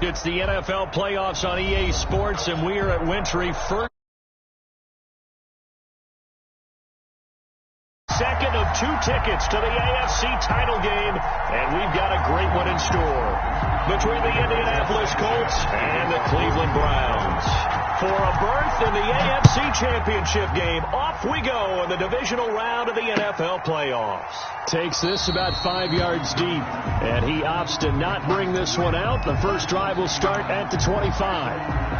It's the NFL playoffs on EA Sports, and we are at Wintry. Second of 2 tickets to the AFC title game, and we've got a great one in store between the Indianapolis Colts and the Cleveland Browns. For a berth in the AFC Championship game, off we go in the divisional round of the NFL playoffs. Takes this about 5 yards deep, and he opts to not bring this one out. The first drive will start at the 25.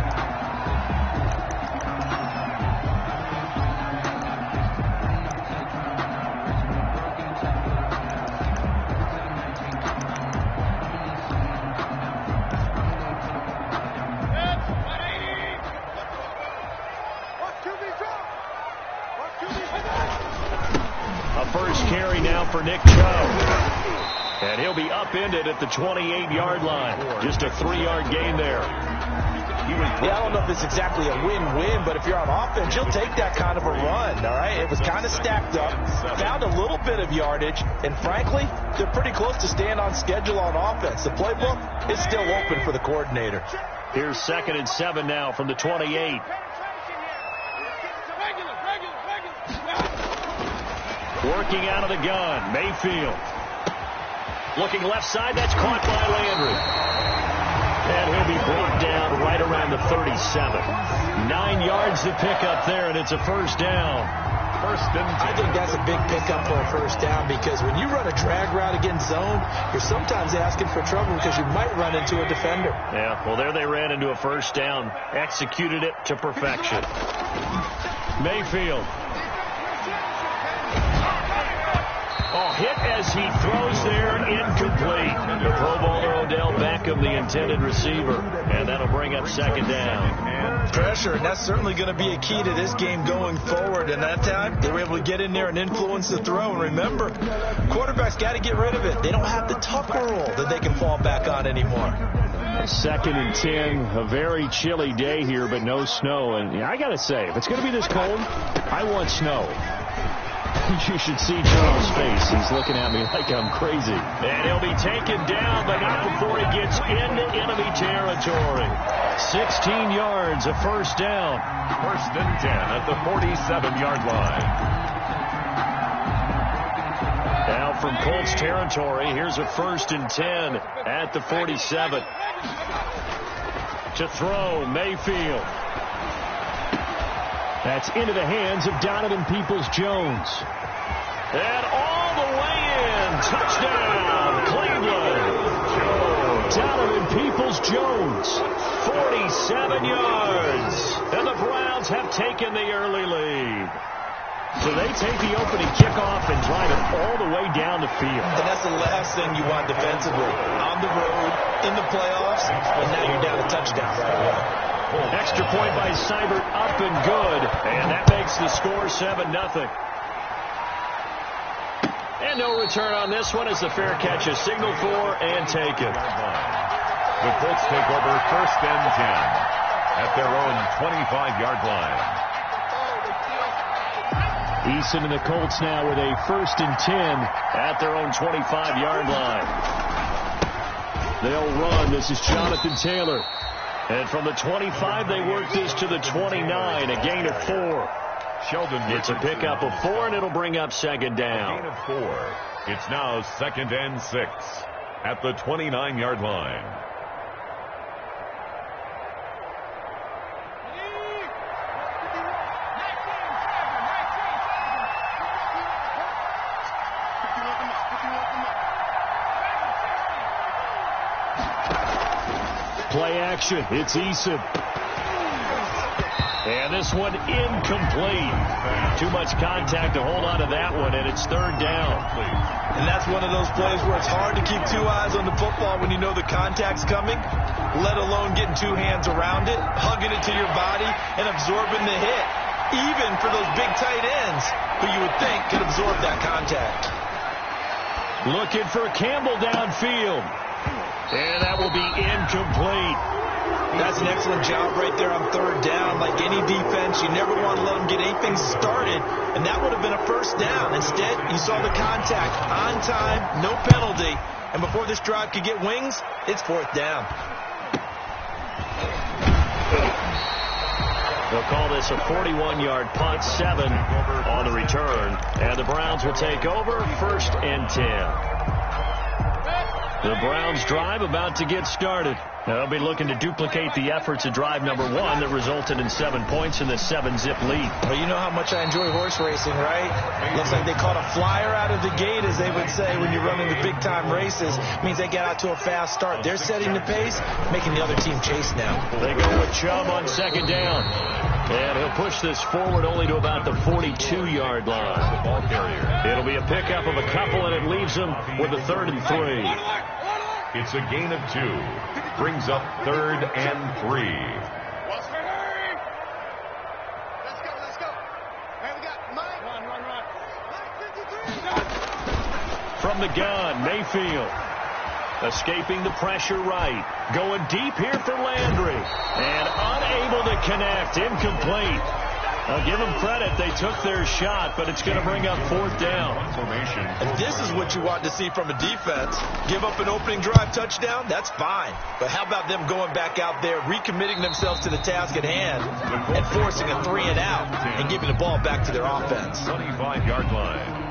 For Nick Chubb. And he'll be upended at the 28-yard line. Just a 3-yard gain there. Yeah, I don't know if it's exactly a win-win, but if you're on offense, you'll take that kind of a run, all right? It was kind of stacked up, found a little bit of yardage, and frankly, they're pretty close to staying on schedule on offense. The playbook is still open for the coordinator. Here's 2nd and 7 now from the 28. Working out of the gun, Mayfield. Looking left side, that's caught by Landry. And he'll be brought down right around the 37. 9 yards to pick up there, and it's a first down. I think that's a big pickup for a first down, because when you run a drag route against zone, you're sometimes asking for trouble because you might run into a defender. Yeah, well, there they ran into a first down. Executed it to perfection. Mayfield. Hit as he throws there, incomplete. The Pro Bowler Odell Beckham, the intended receiver, and that'll bring up 2nd down. Pressure, and that's certainly going to be a key to this game going forward. And that time, they were able to get in there and influence the throw. And remember, quarterbacks got to get rid of it. They don't have the Tucker rule that they can fall back on anymore. 2nd and 10, a very chilly day here, but no snow. And I got to say, if it's going to be this cold, I want snow. You should see Joe's face. He's looking at me like I'm crazy. And he'll be taken down, but not before he gets into enemy territory. 16 yards, a first down. 1st and 10 at the 47-yard line. Now from Colts territory, here's a 1st and 10 at the 47. To throw, Mayfield. That's into the hands of Donovan Peoples-Jones. And all the way in. Touchdown, Cleveland. Donovan Peoples-Jones, 47 yards. And the Browns have taken the early lead. So they take the opening kickoff and drive it all the way down the field. And that's the last thing you want defensively. On the road, in the playoffs, and now you're down a touchdown right away. Extra point by Seibert, up and good. And that makes the score 7-0. And no return on this one as the fair catch is signaled for and taken. The Colts take over 1st and 10 at their own 25-yard line. Eason and the Colts now with a 1st and 10 at their own 25-yard line. They'll run. This is Jonathan Taylor. And from the 25, they work this to the 29, a gain of 4. Sheldon, it's a pickup of 4, and it'll bring up 2nd down. A gain of 4. It's now 2nd and 6 at the 29-yard line. Play action. It's Eason. And this one incomplete. Too much contact to hold on to that one, and it's 3rd down. And that's one of those plays where it's hard to keep 2 eyes on the football when you know the contact's coming, let alone getting 2 hands around it, hugging it to your body, and absorbing the hit, even for those big tight ends who you would think could absorb that contact. Looking for Campbell downfield. And that will be incomplete. That's an excellent job right there on 3rd down. Like any defense, you never want to let them get anything started, and that would have been a first down. Instead, you saw the contact on time, no penalty, and before this drive could get wings, it's 4th down. They'll call this a 41-yard punt, 7 on the return. And the Browns will take over, 1st and 10. The Browns drive about to get started. They'll be looking to duplicate the efforts of drive number 1 that resulted in 7 points in the 7-zip lead. Well, you know how much I enjoy horse racing, right? Looks like they caught a flyer out of the gate, as they would say when you're running the big-time races. It means they get out to a fast start. They're setting the pace, making the other team chase now. They go with Chubb on 2nd down. And he'll push this forward only to about the 42-yard line. It'll be a pickup of a couple, and it leaves them with a 3rd and 3. It's a gain of 2. Brings up 3rd and 3. Let's go. Hey, we got Mike. Run. From the gun, Mayfield. Escaping the pressure right. Going deep here for Landry. And unable to connect. Incomplete. I'll give them credit. They took their shot, but it's going to bring up 4th down. Formation. And this is what you want to see from a defense. Give up an opening drive touchdown, that's fine. But how about them going back out there, recommitting themselves to the task at hand, and forcing a 3 and out, and giving the ball back to their offense. 25-yard line.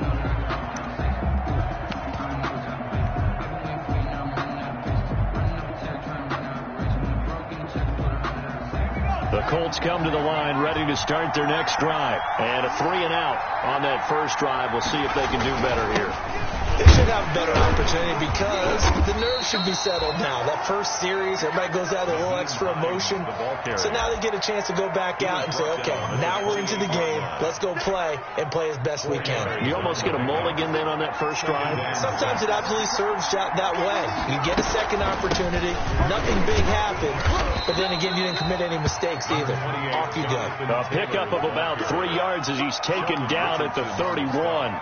The Colts come to the line ready to start their next drive. And a 3 and out on that first drive. We'll see if they can do better here. They should have a better opportunity because the nerves should be settled now. That first series, everybody goes out with a little extra emotion. So now they get a chance to go back out and say, okay, now we're into the game. Let's go play and play as best we can. You almost get a mulligan then on that first drive. Sometimes it absolutely serves that way. You get a second opportunity. Nothing big happened. But then again, you didn't commit any mistakes either. Off you go. A pickup of about 3 yards as he's taken down at the 31.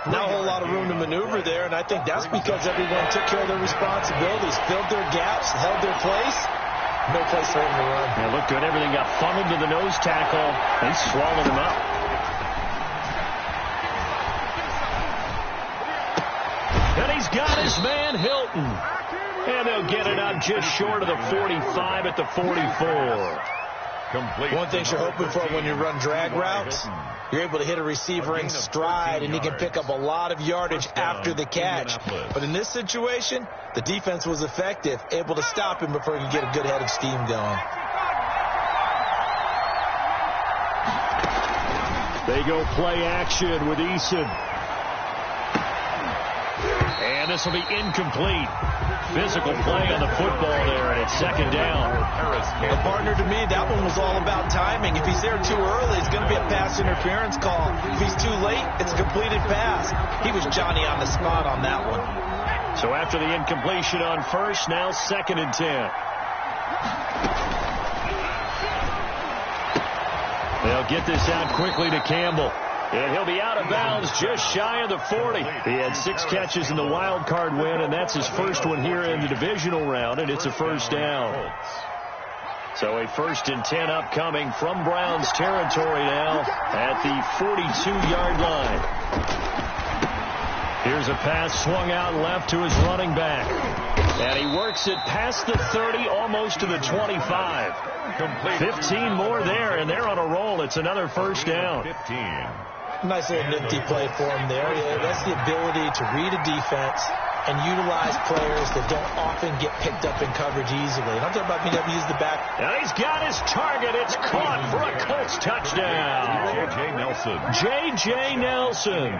Not a whole lot of room to maneuver there, and I think that's because everyone took care of their responsibilities, filled their gaps, held their place. No place for him to run. Yeah, looked good. Everything got funneled to the nose tackle. They swallowed him up. And he's got his man Hilton. And they'll get it out just short of the 45 at the 44. Complete. One thing you're hoping for when you run drag routes, you're able to hit a receiver in stride, and he can pick up a lot of yardage after the catch. But in this situation, the defense was effective, able to stop him before he could get a good head of steam going. They go play action with Eason. And this will be incomplete. Physical play on the football there, and it's 2nd down. A partner, to me, that one was all about timing. If he's there too early, it's going to be a pass interference call. If he's too late, it's a completed pass. He was Johnny on the spot on that one. So after the incompletion on first, now 2nd and 10. They'll get this out quickly to Campbell. And he'll be out of bounds just shy of the 40. He had 6 catches in the wild card win, and that's his first one here in the divisional round, and it's a 1st down. So a 1st and 10 upcoming from Browns territory now at the 42-yard line. Here's a pass swung out left to his running back. And he works it past the 30, almost to the 25. 15 more there, and they're on a roll. It's another 1st down. 15. Nice little nifty play for him there. Yeah, that's the ability to read a defense and utilize players that don't often get picked up in coverage easily. And I'm talking about being able to use the back. And he's got his target. It's caught for a Colts touchdown. J.J. Nelson,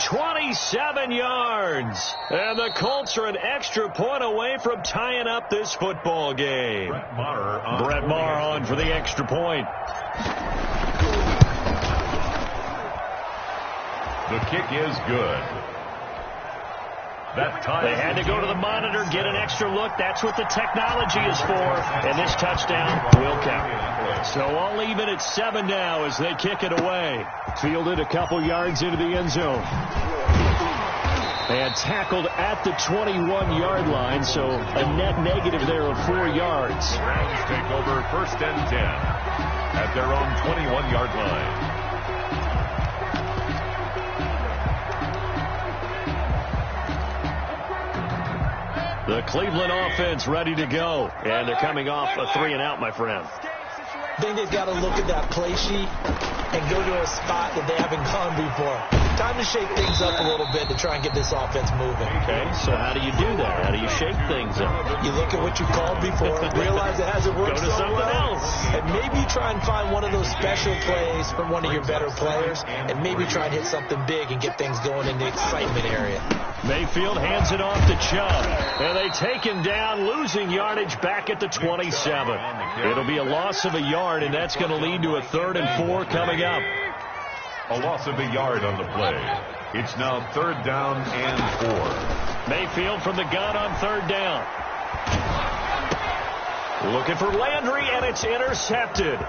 27 yards. And the Colts are an extra point away from tying up this football game. Brett Maher on for the extra point. The kick is good. They had to go to the monitor, get an extra look. That's what the technology is for. And this touchdown will count. So I'll leave it at 7 now as they kick it away. Fielded a couple yards into the end zone. And tackled at the 21-yard line, so a net negative there of 4 yards. Browns take over 1st and 10 at their own 21-yard line. The Cleveland offense ready to go. And they're coming off a 3 and out, my friend. I think they've got to look at that play sheet and go to a spot that they haven't gone before. Time to shake things up a little bit to try and get this offense moving. Okay, so how do you do that? How do you shake things up? You look at what you called before, realize it hasn't worked so well, else. And maybe try and find one of those special plays from one of your better players, and maybe try and hit something big and get things going in the excitement area. Mayfield hands it off to Chubb, and they take him down, losing yardage back at the 27. It'll be a loss of a yard, and that's going to lead to a 3rd and 4 coming up. A loss of a yard on the play. It's now 3rd down and 4. Mayfield from the gun on 3rd down. Looking for Landry, and it's intercepted.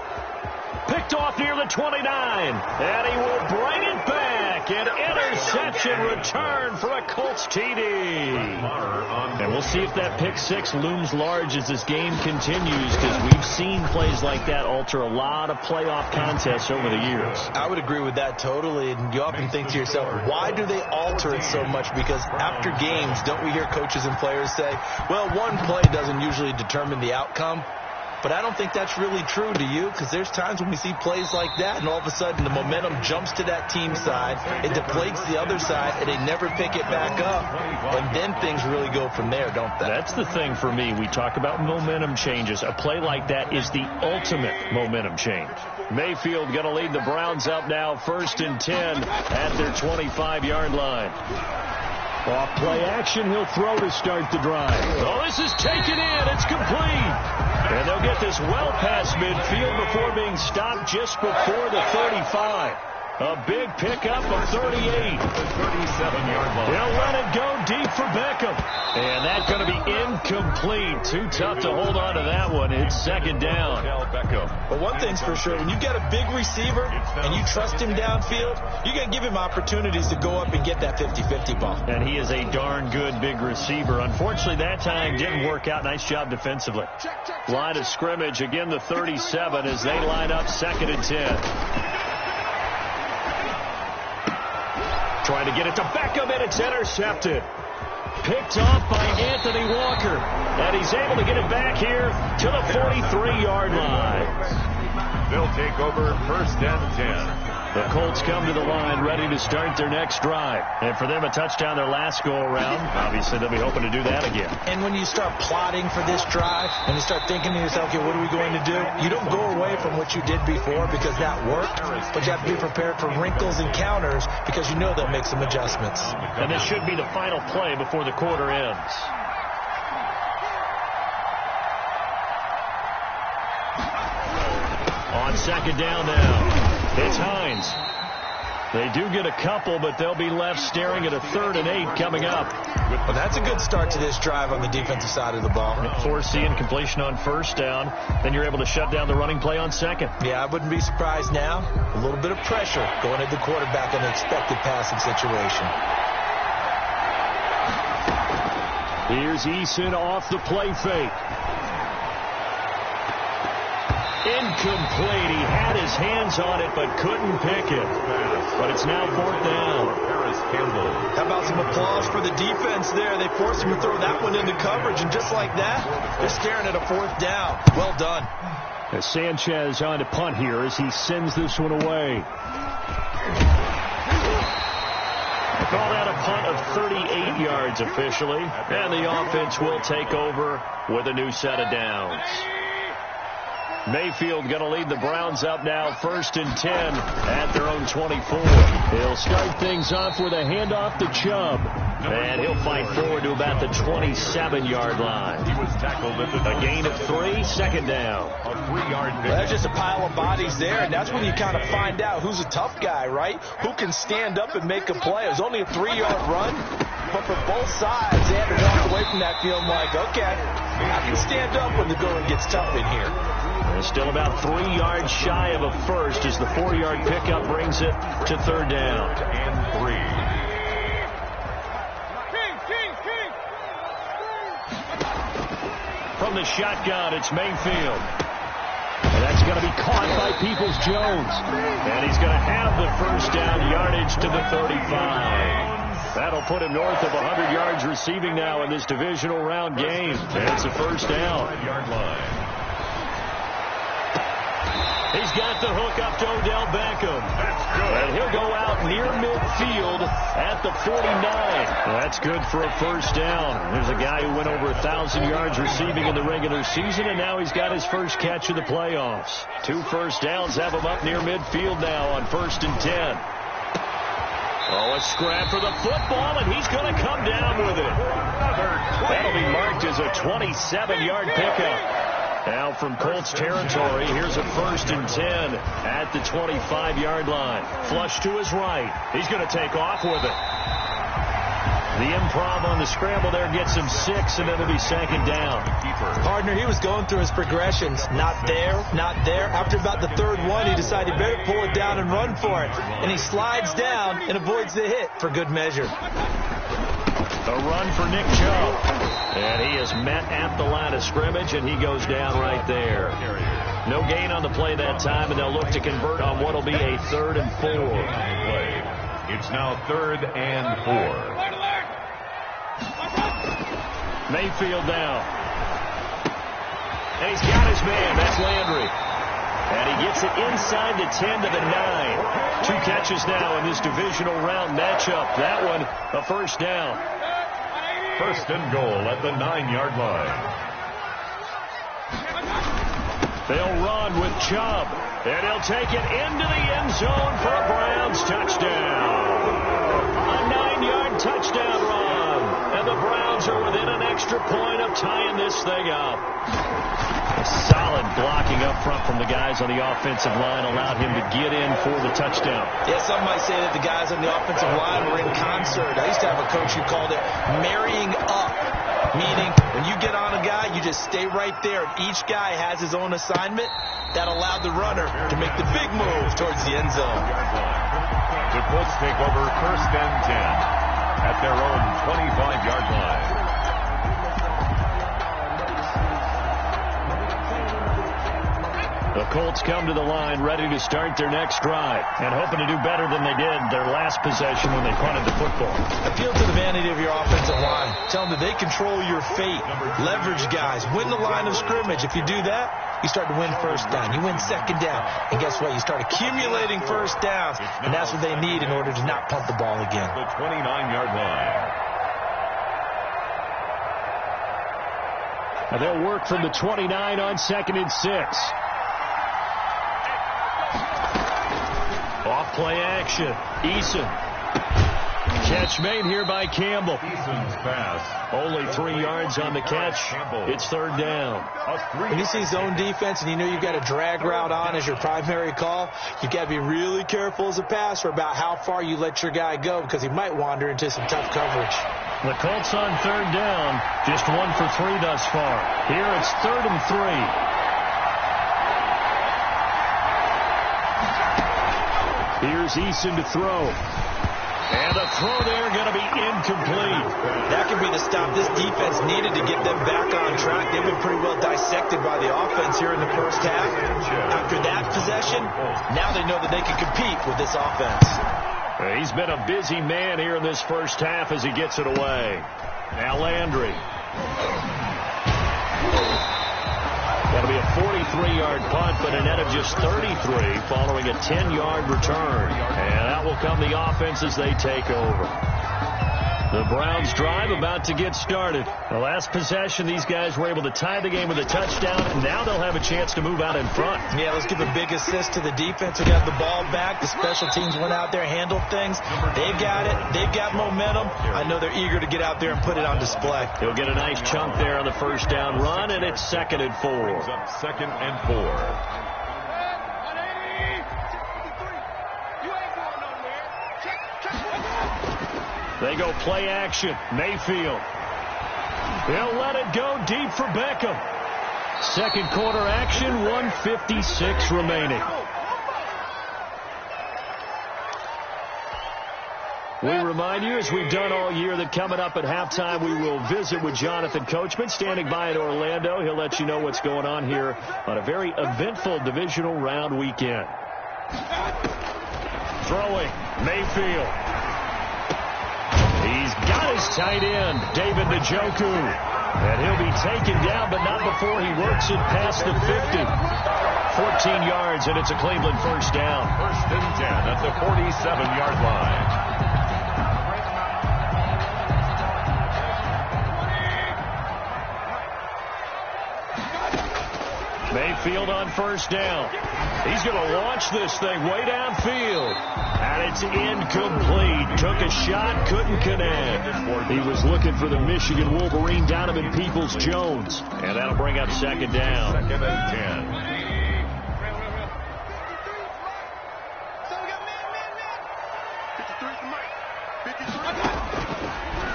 Picked off near the 29, and he will bring it back. An interception return for a Colts TD. And we'll see if that pick 6 looms large as this game continues, because we've seen plays like that alter a lot of playoff contests over the years. I would agree with that totally, and you often think to yourself, why do they alter it so much? Because after games, don't we hear coaches and players say, well, one play doesn't usually determine the outcome? But I don't think that's really true, do you? Because there's times when we see plays like that, and all of a sudden the momentum jumps to that team side, it deflates the other side, and they never pick it back up. And then things really go from there, don't they? That's the thing for me. We talk about momentum changes. A play like that is the ultimate momentum change. Mayfield going to lead the Browns up now, 1st and 10 at their 25-yard line. Off play action, he'll throw to start the drive. Oh, this is taken in. It's complete. And they'll get this well past midfield before being stopped just before the 35. A big pickup of 38. 37-yard line. They'll let it go deep for Beckham. And that's going to be incomplete. Too tough to hold on to that one. It's 2nd down. But one thing's for sure, when you get a big receiver and you trust him downfield, you're going to give him opportunities to go up and get that 50-50 ball. And he is a darn good big receiver. Unfortunately, that time didn't work out. Nice job defensively. Line of scrimmage, again the 37 as they line up 2nd and 10. Trying to get it to Beckham, and it's intercepted. Picked off by Anthony Walker. And he's able to get it back here to the 43-yard line. They'll take over 1st and 10. The Colts come to the line ready to start their next drive. And for them, a touchdown their last go-around. Obviously, they'll be hoping to do that again. And when you start plotting for this drive, and you start thinking to yourself, okay, what are we going to do? You don't go away from what you did before because that worked, but you have to be prepared for wrinkles and counters because you know they'll make some adjustments. And this should be the final play before the quarter ends. On 2nd down now. It's Hines. They do get a couple, but they'll be left staring at a 3rd and 8 coming up. Well, that's a good start to this drive on the defensive side of the ball. Forcing completion on 1st down. Then you're able to shut down the running play on 2nd. Yeah, I wouldn't be surprised now. A little bit of pressure going at the quarterback in an expected passing situation. Here's Eason off the play fake. Incomplete. He had his hands on it but couldn't pick it. But it's now 4th down. How about some applause for the defense there? They forced him to throw that one into coverage, and just like that, they're staring at a 4th down. Well done. As Sanchez on to punt here as he sends this one away. Call that a punt of 38 yards officially. And the offense will take over with a new set of downs. Mayfield going to lead the Browns up now 1st and 10 at their own 24. He'll start things off with a handoff to Chubb. And he'll fight forward to about the 27-yard line. He was tackled at the a gain of 3, 2nd down. A 3-yard well, there's just a pile of bodies there, and that's when you kind of find out who's a tough guy, right? Who can stand up and make a play. It was only a 3-yard run, but for both sides, they had to walk away from that field like, okay, I can stand up when the going gets tough in here. They're still about 3 yards shy of a first as the 4-yard pickup brings it to 3rd down. And 3. From the shotgun, it's Mayfield. And that's going to be caught by Peoples-Jones. And he's going to have the 1st down yardage to the 35. That'll put him north of 100 yards receiving now in this divisional round game. And it's a 1st down. 5-yard line. the hook up to Odell Beckham. And he'll go out near midfield at the 49. That's good for a first down. There's a guy who went over 1,000 yards receiving in the regular season, and now he's got his first catch in the playoffs. 2 first downs have him up near midfield now on 1st and 10. Oh, a scrap for the football, and he's going to come down with it. That'll be marked as a 27-yard pickup. Now from Colts territory, here's a 1st and 10 at the 25-yard line. Flush to his right. He's going to take off with it. The improv on the scramble there gets him 6, and it'll be 2nd down. Partner, he was going through his progressions. Not there, not there. After about the 3rd one, he decided he better pull it down and run for it. And he slides down and avoids the hit for good measure. A run for Nick Chubb. And he is met at the line of scrimmage, and he goes down right there. No gain on the play that time, and they'll look to convert on what will be a 3rd and 4. It's now 3rd and 4. Mayfield now. And he's got his man. That's Landry. And he gets it inside the 10 to the 9. 2 catches now in this divisional round matchup. That one, a first down. 1st and goal at the 9-yard line. They'll run with Chubb. And he'll take it into the end zone for a Browns touchdown. A 9-yard touchdown run. And the Browns are within an extra point of tying this thing up. A solid blocking up front from the guys on the offensive line allowed him to get in for the touchdown. Yeah, some might say that the guys on the offensive line were in concert. I used to have a coach who called it marrying up, meaning when you get on a guy, you just stay right there. Each guy has his own assignment. That allowed the runner to make the big move towards the end zone. The Colts take over 1st and 10 at their own 25-yard line. The Colts come to the line ready to start their next drive and hoping to do better than they did their last possession when they punted the football. Appeal to the vanity of your offensive line. Tell them that they control your fate. Leverage guys. Win the line of scrimmage. If you do that, you start to win first down. You win 2nd down. And guess what? You start accumulating first downs. And that's what they need in order to not punt the ball again. The 29-yard line. Now they'll work from the 29 on 2nd and 6. Off play action. Eason. Catch made here by Campbell. Eason's pass. Only 3 yards on the catch. It's 3rd down. When you see zone defense and you know you've got a drag route on as your primary call, you've got to be really careful as a passer about how far you let your guy go because he might wander into some tough coverage. The Colts on 3rd down. Just 1 for 3 thus far. Here it's 3rd and 3. Here's Eason to throw. And the throw there going to be incomplete. That could be the stop this defense needed to get them back on track. They've been pretty well dissected by the offense here in the first half. After that possession, now they know that they can compete with this offense. He's been a busy man here in this first half as he gets it away. Now Landry. That'll be a 43-yard punt, but a net of just 33 following a 10-yard return. And that will come the offense as they take over. The Browns drive about to get started. The last possession, these guys were able to tie the game with a touchdown, and now they'll have a chance to move out in front. Yeah, let's give a big assist to the defense who got the ball back. The special teams went out there, handled things. They've got it. They've got momentum. I know they're eager to get out there and put it on display. They'll get a nice chunk there on the first down run, and it's 2nd and 4. 2nd and 4. They go play action. Mayfield. They'll let it go deep for Beckham. 2nd quarter action, 1:56 remaining. We remind you, as we've done all year, that coming up at halftime, we will visit with Jonathan Coachman, standing by in Orlando. He'll let you know what's going on here on a very eventful divisional round weekend. Throwing, Mayfield. He's got his tight end, David Njoku. And he'll be taken down, but not before he works it past the 50. 15 yards, and it's a Cleveland first down. First and 10 at the 47-yard line. Mayfield on first down. He's going to launch this thing way downfield. And it's incomplete. Took a shot, couldn't connect. He was looking for the Michigan Wolverine, Donovan Peoples-Jones. And that'll bring up second down. Second and 10.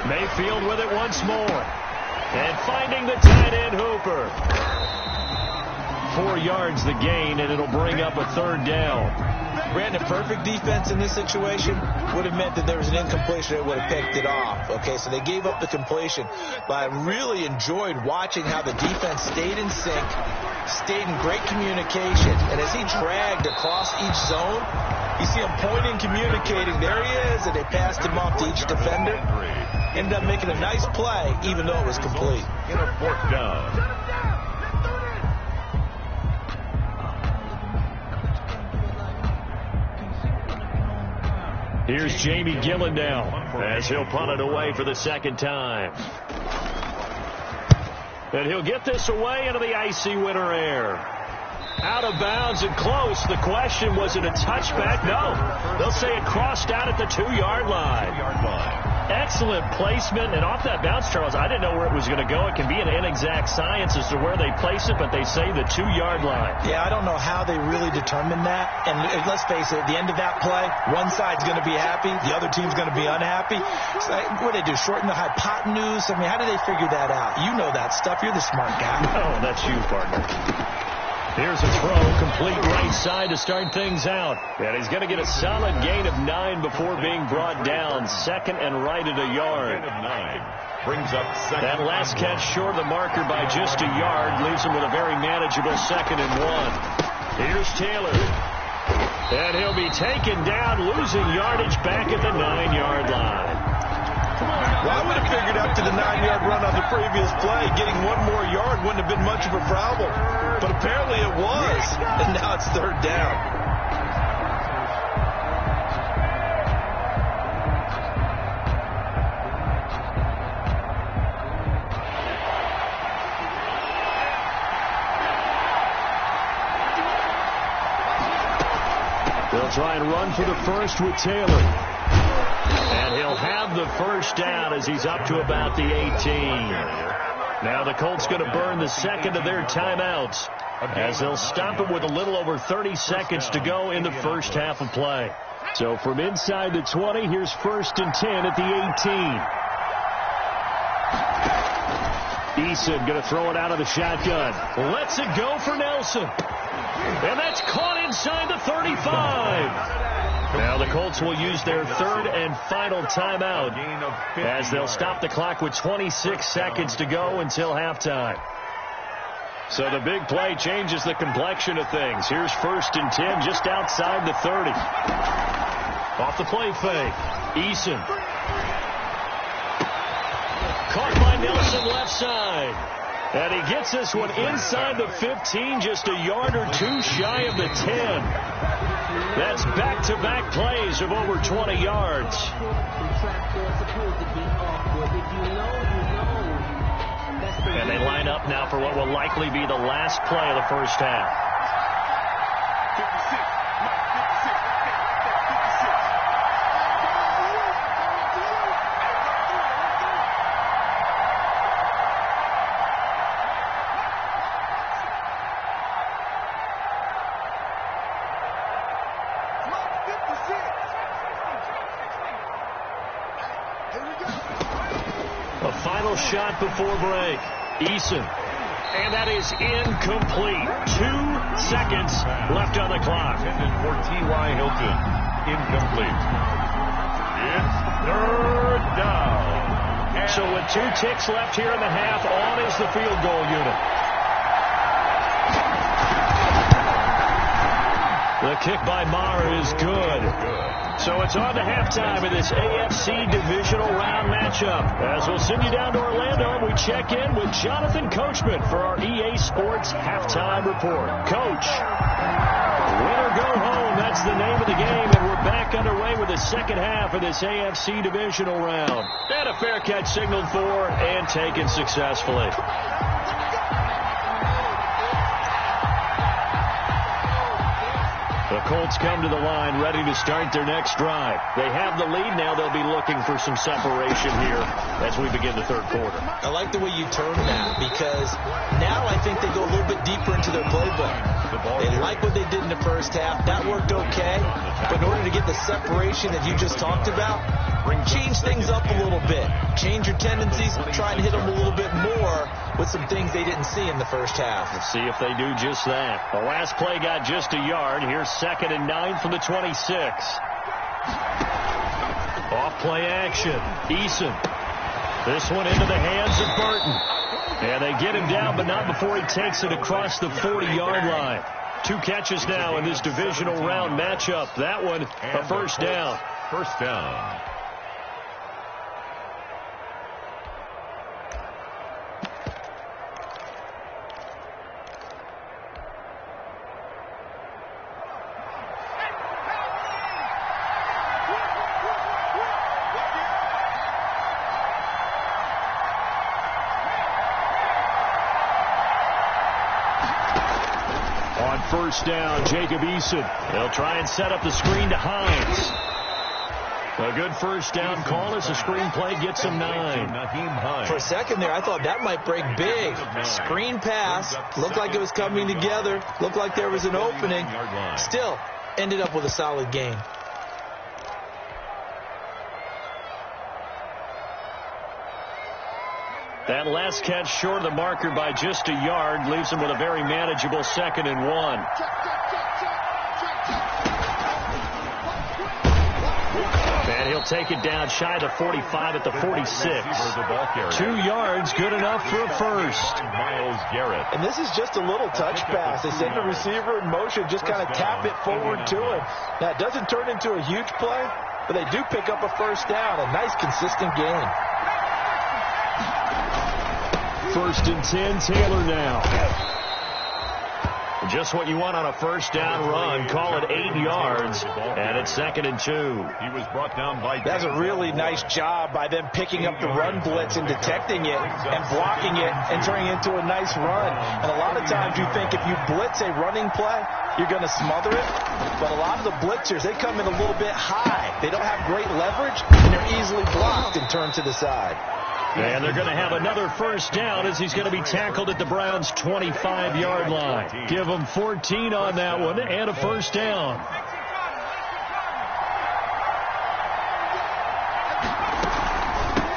Mayfield with it once more. And finding the tight end Hooper. 4 yards the gain, and it'll bring up a third down. Brandon, perfect defense in this situation would have meant that there was an incompletion that would have picked it off. Okay, so they gave up the completion, but I really enjoyed watching how the defense stayed in sync, stayed in great communication, and as he dragged across each zone, you see him pointing, communicating, there he is, and they passed him off to each defender. Ended up making a nice play, even though it was complete. In a fourth down. Here's Jamie Gillen now as he'll punt it away for the second time. And he'll get this away into the icy winter air. Out of bounds and close. The question, was it a touchback? No. They'll say it crossed out at the 2-yard line. Excellent placement. And off that bounce, Charles, I didn't know where it was going to go. It can be an inexact science as to where they place it, but they say the 2-yard line. Yeah, I don't know how they really determined that. And let's face it, at the end of that play, one side's going to be happy, the other team's going to be unhappy. So what do they do, shorten the hypotenuse? I mean, how do they figure that out? You know that stuff. You're the smart guy. Oh, that's you, partner. Here's a throw, complete right side to start things out. And he's going to get a solid gain of 9 before being brought down. Second and right at a yard. Gain of 9 brings up second. That last catch short of the marker by just a yard leaves him with a very manageable 2nd and 1. Here's Taylor. And he'll be taken down, losing yardage back at the 9-yard line. Well, I would have figured after the 9-yard run on the previous play, getting 1 more yard wouldn't have been much of a problem. But apparently it was, and now it's third down. They'll try and run for the first with Taylor. And he'll have the first down as he's up to about the 18. Now the Colts going to burn the second of their timeouts as they'll stop it with a little over 30 seconds to go in the first half of play. So from inside the 20, here's 1st and 10 at the 18. Eason going to throw it out of the shotgun. Lets it go for Nelson. And that's caught inside the 35. Now the Colts will use their third and final timeout as they'll stop the clock with 26 seconds to go until halftime. So the big play changes the complexion of things. Here's 1st and 10 just outside the 30. Off the play fake. Eason. Caught by Nelson left side. And he gets this one inside the 15, just a yard or 2 shy of the 10. That's back-to-back plays of over 20 yards. And they line up now for what will likely be the last play of the first half. Shot before break. Eason. And that is incomplete. 2 seconds left on the clock. Intended for T.Y. Hilton. Incomplete. It's third down. So with 2 ticks left here in the half, on is the field goal unit. The kick by Maher is good. So it's on to halftime in this AFC divisional round matchup. As we'll send you down to Orlando, we check in with Jonathan Coachman for our EA Sports Halftime Report. Coach, win or go home, that's the name of the game, and we're back underway with the second half of this AFC divisional round. And a fair catch signaled for and taken successfully. The Colts come to the line ready to start their next drive. They have the lead now. They'll be looking for some separation here as we begin the third quarter. I like the way you term that because now I think they go a little bit deeper into their playbook. They like what they did in the first half. That worked okay. But in order to get the separation that you just talked about, change things up a little bit. Change your tendencies. Try and hit them a little bit more with some things they didn't see in the first half. Let's see if they do just that. The last play got just a yard. Here's 2nd and 9 from the 26. Off play action. Eason. This one into the hands of Burton. And they get him down, but not before he takes it across the 40-yard line. 2 catches now in this divisional round matchup. That one, a first down. First down. First down, Jacob Eason. They'll try and set up the screen to Hines. A good first down call as the screen play gets him 9. For a second there, I thought that might break big. Screen pass. Looked like it was coming together. Looked like there was an opening. Still, ended up with a solid gain. That last catch short of the marker by just a yard leaves him with a very manageable 2nd and 1. And he'll take it down shy of the 45 at the 46. 2 yards, good enough for a first. Myles Garrett. And this is just a little touch pass. They send the receiver in motion, just kind of tap it forward to him. Now, it doesn't turn into a huge play, but they do pick up a first down. A nice, consistent gain. 1st and 10, Taylor now. Just what you want on a first down run. Call it 8 yards, and it's 2nd and 2. He was brought down by... That's a really nice job by them picking up the run blitz and detecting it and blocking it and turning it into a nice run. And a lot of times you think if you blitz a running play, you're going to smother it. But a lot of the blitzers, they come in a little bit high. They don't have great leverage, and they're easily blocked and turned to the side. And they're going to have another first down as he's going to be tackled at the Browns' 25-yard line. Give them 14 on that one and a first down.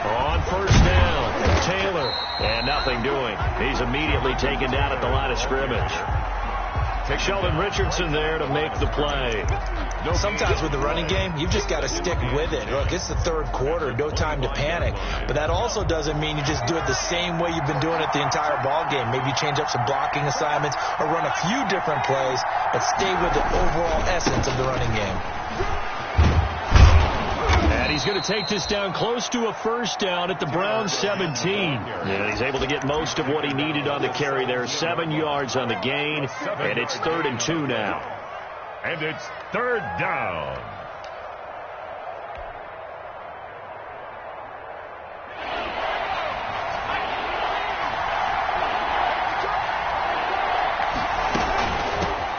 On first down, Taylor. And nothing doing. He's immediately taken down at the line of scrimmage. Sheldon Richardson there to make the play. Sometimes with the running game, you've just got to stick with it. Look, it's the third quarter, no time to panic. But that also doesn't mean you just do it the same way you've been doing it the entire ball game. Maybe change up some blocking assignments or run a few different plays, but stay with the overall essence of the running game. And he's going to take this down close to a first down at the Browns' 17. And he's able to get most of what he needed on the carry there. 7 yards on the gain, and it's 3rd and 2 now. And it's 3rd down.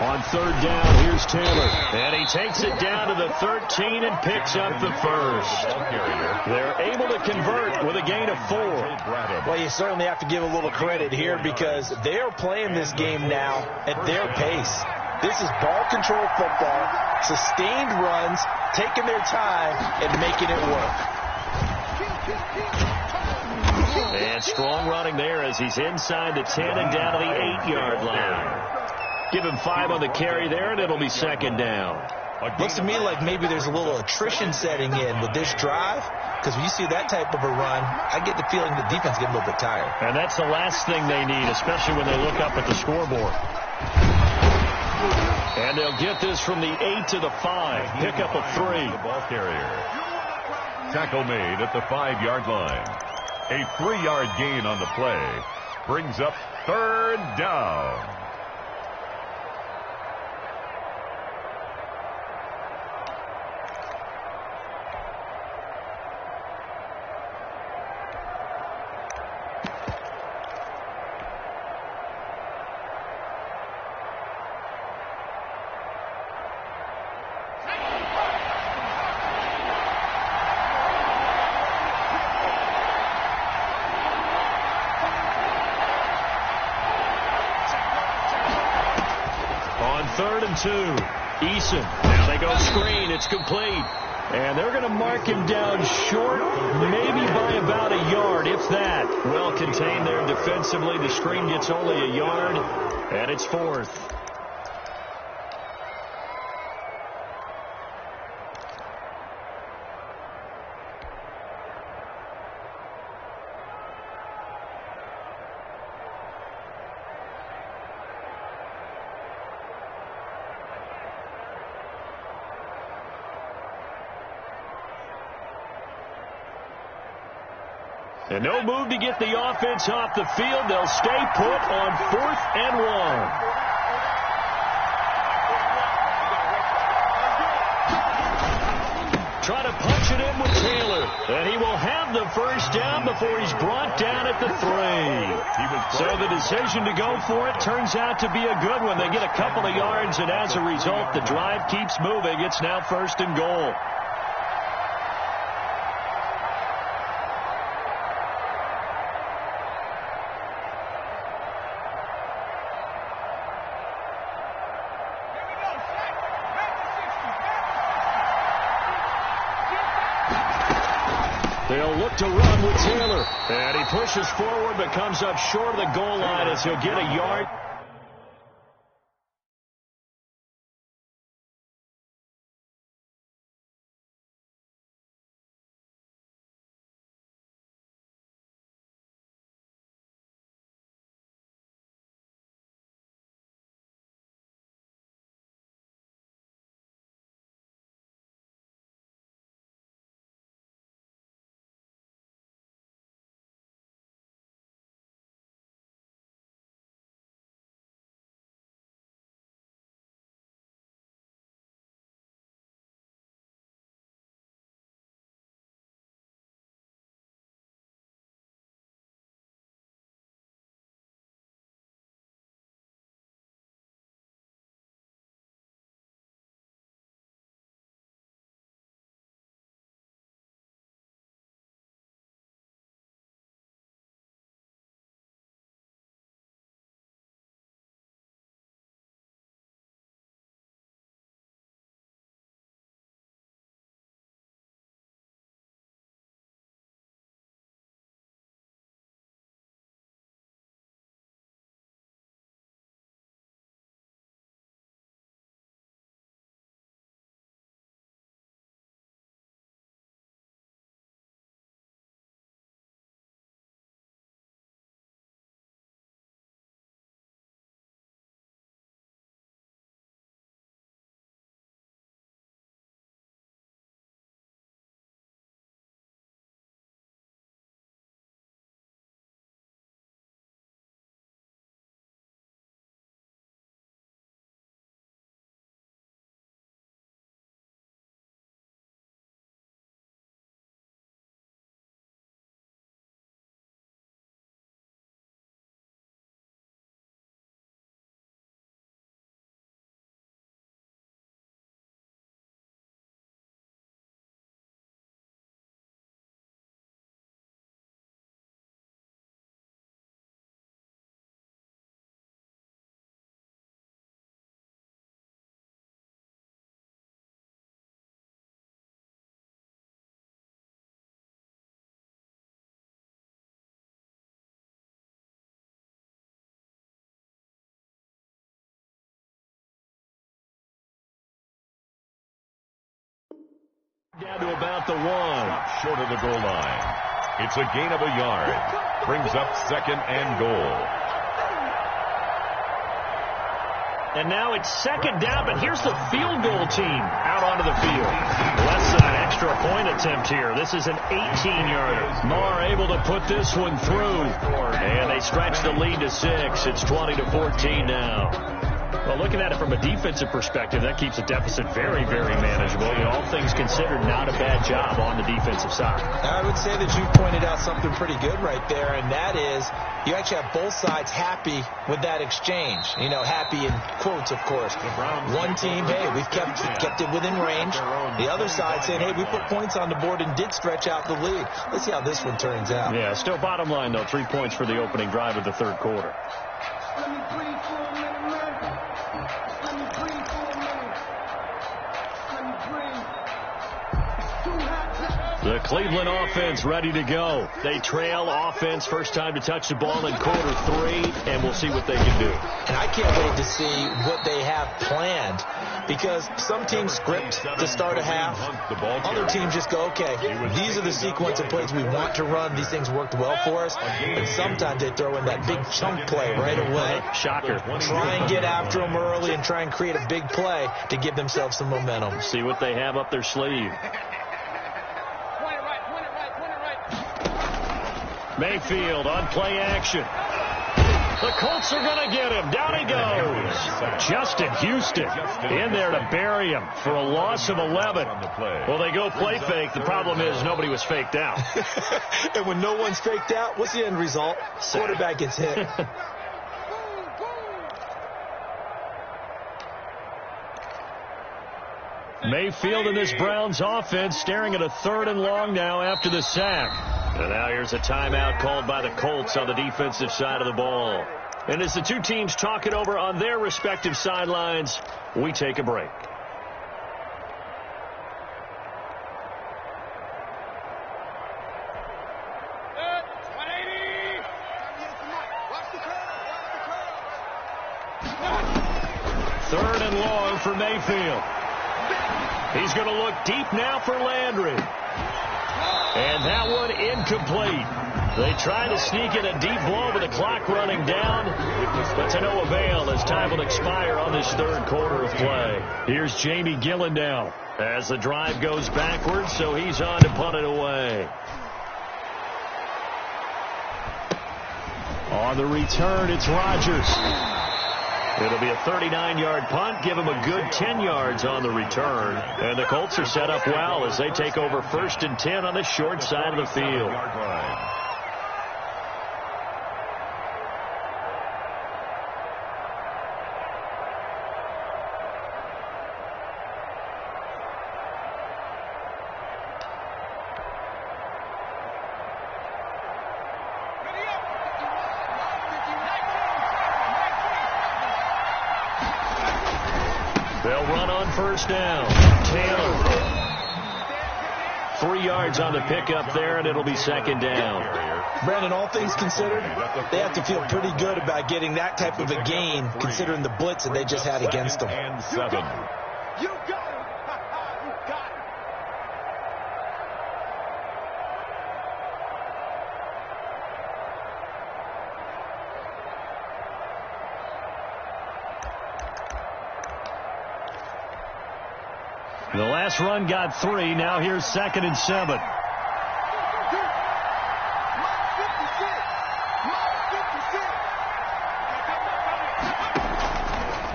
On 3rd down, here's Taylor. And he takes it down to the 13 and picks up the first. They're able to convert with a gain of 4. Well, you certainly have to give a little credit here because they're playing this game now at their pace. This is ball control football, sustained runs, taking their time, and making it work. And strong running there as he's inside the 10 and down to the 8-yard line. Give him 5 on the carry there, and it'll be 2nd down. Looks to me like maybe there's a little attrition setting in with this drive, because when you see that type of a run, I get the feeling the defense gets a little bit tired. And that's the last thing they need, especially when they look up at the scoreboard. And they'll get this from the 8 to the 5. Pickup of 3. The ball carrier. Tackle made at the 5-yard line. A 3-yard gain on the play brings up 3rd down. On 3rd and 2, Eason. Now they go screen. It's complete. And they're going to mark him down short, maybe by about a yard, if that. Well contained there defensively. The screen gets only a yard, and it's 4th. And no move to get the offense off the field. They'll stay put on 4th and 1. Try to punch it in with Taylor. And he will have the first down before he's brought down at the 3. So the decision to go for it turns out to be a good one. They get a couple of yards, and as a result, the drive keeps moving. It's now 1st and goal. They'll look to run with Taylor. And he pushes forward but comes up short of the goal line as he'll get a yard. Down to about the 1. Short of the goal line. It's a gain of a yard. Brings up 2nd and goal. And now it's second down, but here's the field goal team out onto the field. Less than an extra point attempt here. This is an 18-yarder. Marr able to put this one through. And they stretch the lead to 6. It's 20-14 now. Well, looking at it from a defensive perspective, that keeps the deficit very, very manageable. You know, all things considered, not a bad job on the defensive side. I would say that you pointed out something pretty good right there, and that is you actually have both sides happy with that exchange. You know, happy in quotes, of course. One team, hey, we've kept it within range. The other side saying, hey, we put points on the board and did stretch out the lead. Let's see how this one turns out. Yeah, still bottom line, though, 3 points for the opening drive of the third quarter. The Cleveland offense ready to go. They trail offense, first time to touch the ball in quarter 3, and we'll see what they can do. And I can't wait to see what they have planned, because some teams script to start a half. Other teams just go, okay, these are the sequence of plays we want to run. These things worked well for us. And sometimes they throw in that big chunk play right away. Shocker. Try and get after them early and try and create a big play to give themselves some momentum. See what they have up their sleeve. Mayfield on play action. The Colts are going to get him. Down he goes. Justin Houston in there to bury him for a loss of 11. Well, they go play fake. The problem is nobody was faked out. And when no one's faked out, what's the end result? Quarterback gets hit. Mayfield and this Browns offense staring at a 3rd and long now after the sack. And now here's a timeout called by the Colts on the defensive side of the ball. And as the two teams talk it over on their respective sidelines, we take a break. Third and long for Mayfield. He's going to look deep now for Landry. And that one incomplete. They try to sneak in a deep ball with the clock running down, but to no avail as time will expire on this third quarter of play. Here's Jamie Gillen now as the drive goes backwards, so he's on to punt it away. On the return, it's Rodgers. It'll be a 39-yard punt, give him a good 10 yards on the return. And the Colts are set up well as they take over 1st and 10 on the short side of the field. They'll run on first down. Taylor. 3 yards on the pickup there, and it'll be second down. Brandon, all things considered, they have to feel pretty good about getting that type of a gain, considering the blitz that they just had against them. And 7. You got it. You got it. The last run got 3. Now here's 2nd and 7.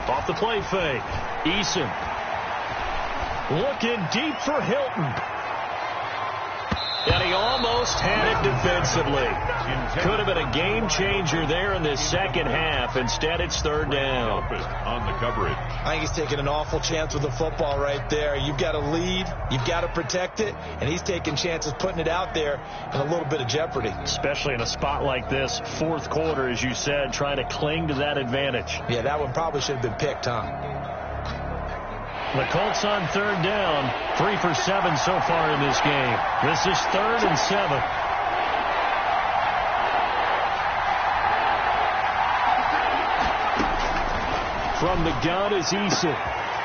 Off the play fake. Eason. Looking deep for Hilton. And he almost had it defensively. Could have been a game changer there in this second half. Instead, it's third down. On the coverage. I think he's taking an awful chance with the football right there. You've got a lead. You've got to protect it. And he's taking chances putting it out there in a little bit of jeopardy. Especially in a spot like this, fourth quarter, as you said, trying to cling to that advantage. Yeah, that one probably should have been picked, huh? The Colts on third down, 3 for 7 so far in this game. This is 3rd and 7. From the gun is Eason.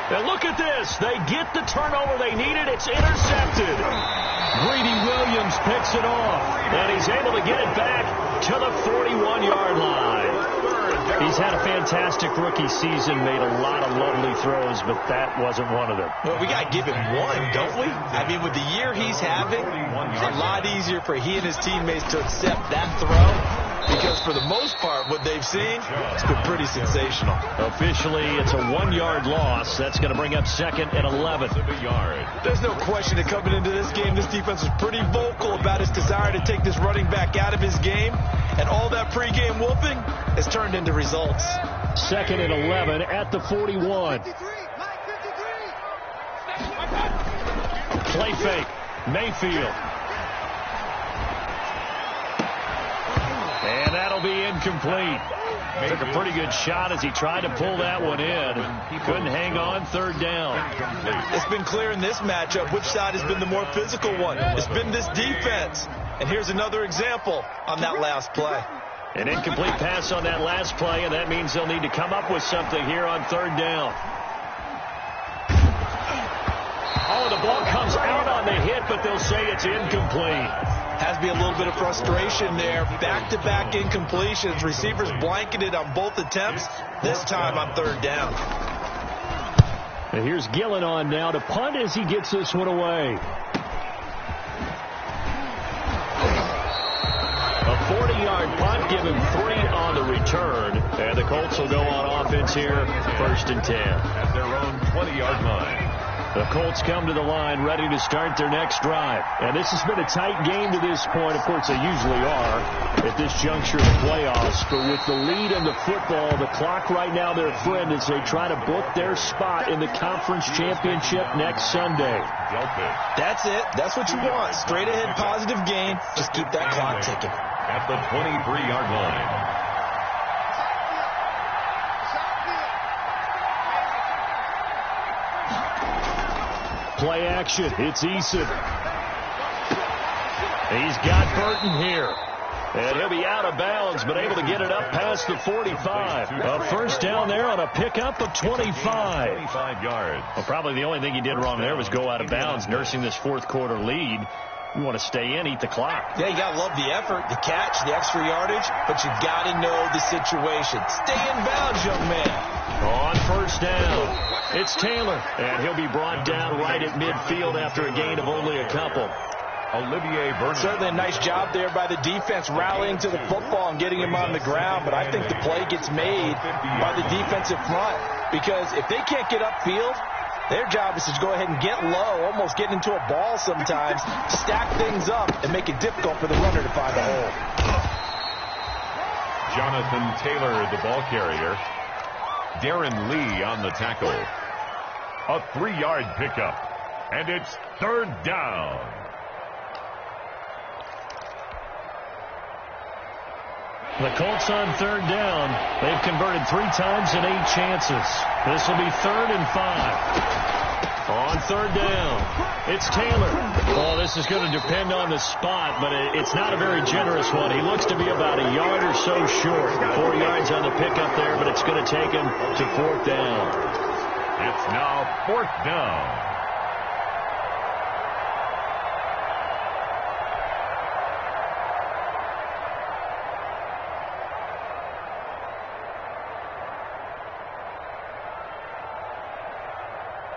And look at this. They get the turnover they needed. It's intercepted. Greedy Williams picks it off. And he's able to get it back to the 41-yard line. He's had a fantastic rookie season, made a lot of lovely throws, but that wasn't one of them. Well, we got to give him one, don't we? I mean, with the year he's having, it's a lot easier for he and his teammates to accept that throw. Because for the most part, what they've seen, it's been pretty sensational. Officially, it's a 1-yard loss. That's going to bring up 2nd and 11. There's no question that coming into this game, this defense was pretty vocal about its desire to take this running back out of his game. And all that pregame whooping has turned into results. 2nd and 11 at the 41. Play fake. Mayfield. And that'll be incomplete. Took a pretty good shot as he tried to pull that one in. Couldn't hang on. 3rd down. It's been clear in this matchup which side has been the more physical one. It's been this defense. And here's another example on that last play. An incomplete pass on that last play, and that means they'll need to come up with something here on 3rd down. Oh, the ball comes out on the hit, but they'll say it's incomplete. Has to be a little bit of frustration there. Back-to-back incompletions. Receivers blanketed on both attempts, this time on 3rd down. And here's Gillen on now to punt as he gets this one away. A 40-yard punt, give him 3 on the return. And the Colts will go on offense here, 1st and 10. At their own 20-yard line. The Colts come to the line ready to start their next drive. And this has been a tight game to this point. Of course, they usually are at this juncture of the playoffs. But with the lead in the football, the clock right now their friend as they try to book their spot in the conference championship next Sunday. That's it. That's what you want. Straight ahead positive game. Just keep that clock ticking. At the 23-yard line. Play action. It's Eason. He's got Burton here. And he'll be out of bounds, but able to get it up past the 45. A 1st down there on a pickup of 25. 25 yards. Well, probably the only thing he did wrong there was go out of bounds, nursing this 4th quarter lead. You want to stay in, eat the clock. Yeah, you got to love the effort, the catch, the extra yardage, but you got to know the situation. Stay in bounds, young man. On 1st down. It's Taylor, and he'll be brought down right at midfield after a gain of only a couple. Olivier Vernon. Certainly a nice job there by the defense rallying to the football and getting him on the ground, but I think the play gets made by the defensive front because if they can't get upfield, their job is to go ahead and get low, almost get into a ball sometimes, stack things up, and make it difficult for the runner to find a hole. Jonathan Taylor, the ball carrier. Darren Lee on the tackle. A 3-yard pickup. And it's 3rd down. The Colts on 3rd down. They've converted 3 times in 8 chances. This will be 3rd and 5. On 3rd down, it's Taylor. Oh, this is going to depend on the spot, but it's not a very generous one. He looks to be about a yard or so short. 4 yards on the pickup there, but it's going to take him to 4th down. It's now 4th down.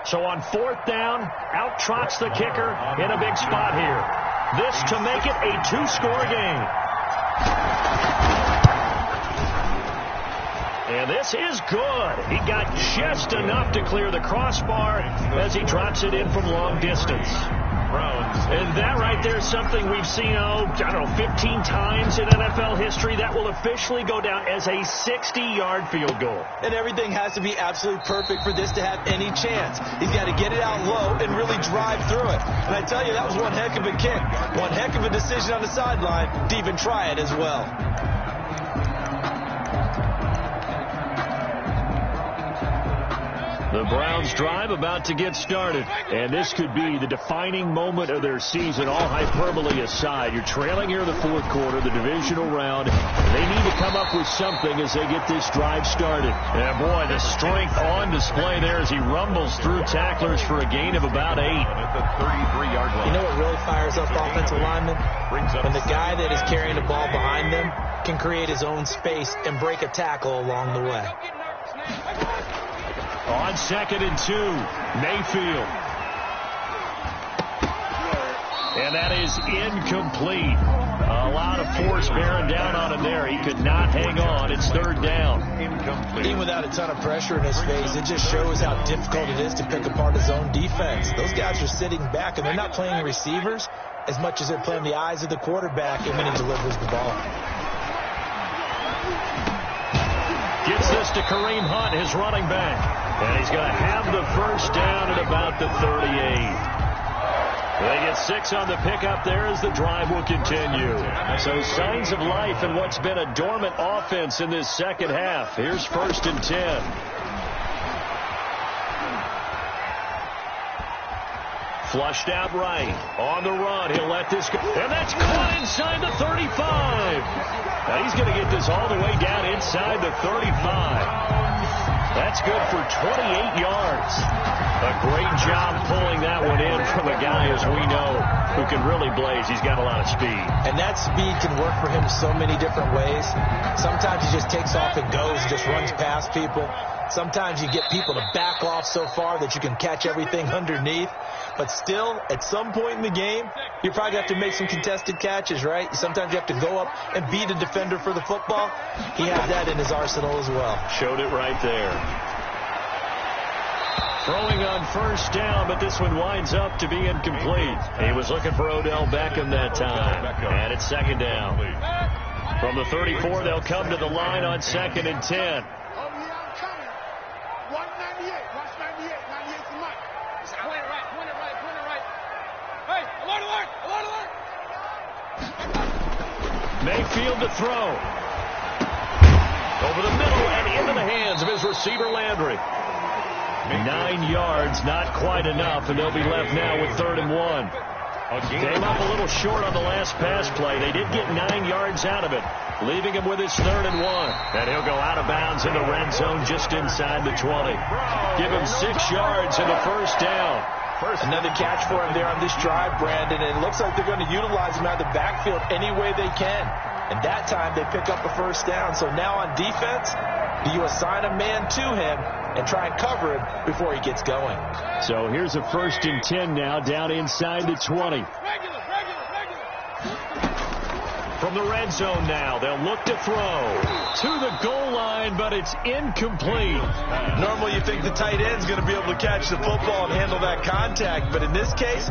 So on 4th down, out trots the kicker in a big spot here. This to make it a 2-score game. And this is good. He got just enough to clear the crossbar as he drops it in from long distance. And that right there is something we've seen, 15 times in NFL history. That will officially go down as a 60-yard field goal. And everything has to be absolutely perfect for this to have any chance. He's got to get it out low and really drive through it. And I tell you, that was one heck of a kick. One heck of a decision on the sideline to even try it as well. The Browns drive about to get started, and this could be the defining moment of their season, all hyperbole aside. You're trailing here in the fourth quarter, the divisional round. They need to come up with something as they get this drive started. Yeah, boy, the strength on display there as he rumbles through tacklers for a gain of about 8. At the 33-yard line. You know what really fires up offensive linemen? When the guy that is carrying the ball behind them can create his own space and break a tackle along the way. On 2nd and 2, Mayfield. And that is incomplete. A lot of force bearing down on him there. He could not hang on. It's 3rd down. Incomplete. Even without a ton of pressure in his face, it just shows how difficult it is to pick apart his own defense. Those guys are sitting back, and they're not playing receivers as much as they're playing the eyes of the quarterback and when he delivers the ball. Gets this to Kareem Hunt, his running back. And he's going to have the first down at about the 38. They get 6 on the pickup there as the drive will continue. So signs of life in what's been a dormant offense in this second half. Here's 1st and 10. Flushed out right. On the run. He'll let this go. And that's caught inside the 35. Now he's going to get this all the way down inside the 35. That's good for 28 yards. A great job pulling that one in from a guy, as we know, who can really blaze. He's got a lot of speed. And that speed can work for him so many different ways. Sometimes he just takes off and goes, just runs past people. Sometimes you get people to back off so far that you can catch everything underneath. But still, at some point in the game, you probably have to make some contested catches, right? Sometimes you have to go up and beat a defender for the football. He had that in his arsenal as well. Showed it right there. Throwing on 1st down, but this one winds up to be incomplete. He was looking for Odell Beckham that time. And it's 2nd down. From the 34, they'll come to the line on 2nd and 10. Mayfield to throw. Over the middle and into the hands of his receiver, Landry. 9 yards, not quite enough, and they'll be left now with 3rd and 1. Came up a little short on the last pass play. They did get 9 yards out of it, leaving him with his 3rd and 1. And he'll go out of bounds in the red zone just inside the 20. Give him 6 yards and a 1st down. Another catch for him there on this drive, Brandon. And it looks like they're going to utilize him out of the backfield any way they can. And that time they pick up a 1st down. So now on defense, do you assign a man to him and try and cover him before he gets going? So here's a 1st and 10 now down inside the 20. From the red zone now, they'll look to throw to the goal line, but it's incomplete. Normally you think the tight end's going to be able to catch the football and handle that contact, but in this case,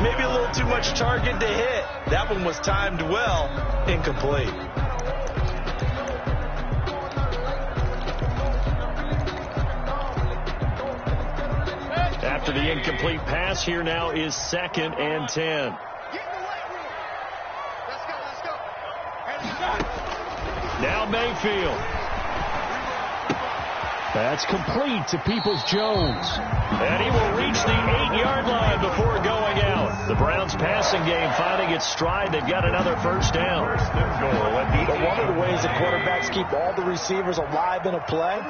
maybe a little too much target to hit. That one was timed well, incomplete. After the incomplete pass, here now is 2nd and 10. Now Mayfield. That's complete to Peoples-Jones. And he will reach the 8-yard line before going out. The Browns passing game finding its stride. They've got another 1st down. But one of the ways the quarterbacks keep all the receivers alive in a play,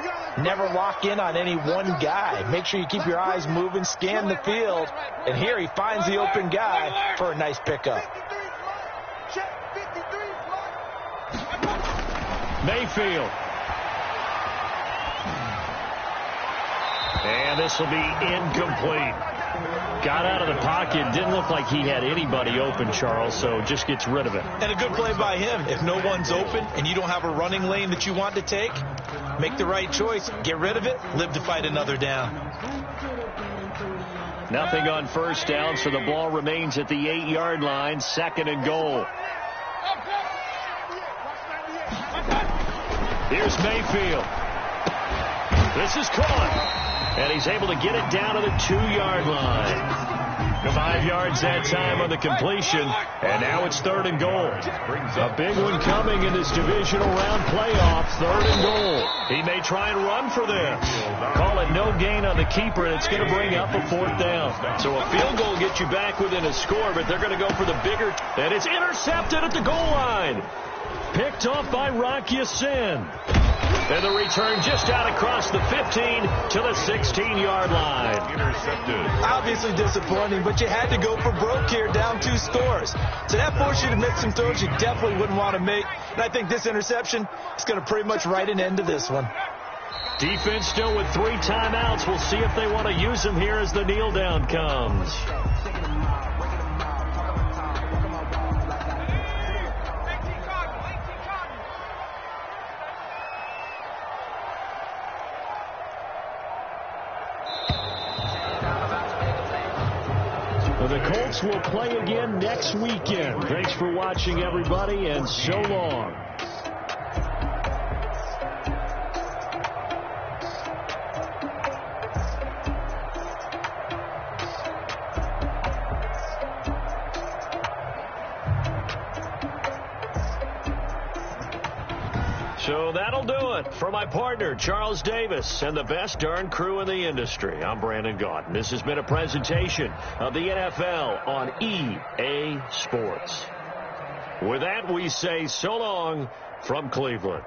never lock in on any one guy. Make sure you keep your eyes moving, scan the field. And here he finds the open guy for a nice pickup. Mayfield. And this will be incomplete. Got out of the pocket. Didn't look like he had anybody open, Charles, so just gets rid of it. And a good play by him. If no one's open and you don't have a running lane that you want to take, make the right choice. Get rid of it. Live to fight another down. Nothing on 1st down, so the ball remains at the 8-yard line. 2nd and goal. Here's Mayfield. This is caught. And he's able to get it down to the 2-yard line. 5 yards that time on the completion, and now it's 3rd and goal. A big one coming in this divisional round playoff, 3rd and goal. He may try and run for this. Call it no gain on the keeper, and it's going to bring up a 4th down. So a field goal gets you back within a score, but they're going to go for the bigger, and it's intercepted at the goal line. Picked off by Rocky Sin. And the return just out across the 15 to the 16-yard line. Intercepted. Obviously disappointing, but you had to go for broke here, down 2 scores. So that forced you to make some throws you definitely wouldn't want to make. And I think this interception is going to pretty much write an end to this one. Defense still with 3 timeouts. We'll see if they want to use them here as the kneel down comes. The Colts will play again next weekend. Thanks for watching, everybody, and so long. So that'll do it for my partner, Charles Davis, and the best darn crew in the industry. I'm Brandon Gaudin. This has been a presentation of the NFL on EA Sports. With that, we say so long from Cleveland.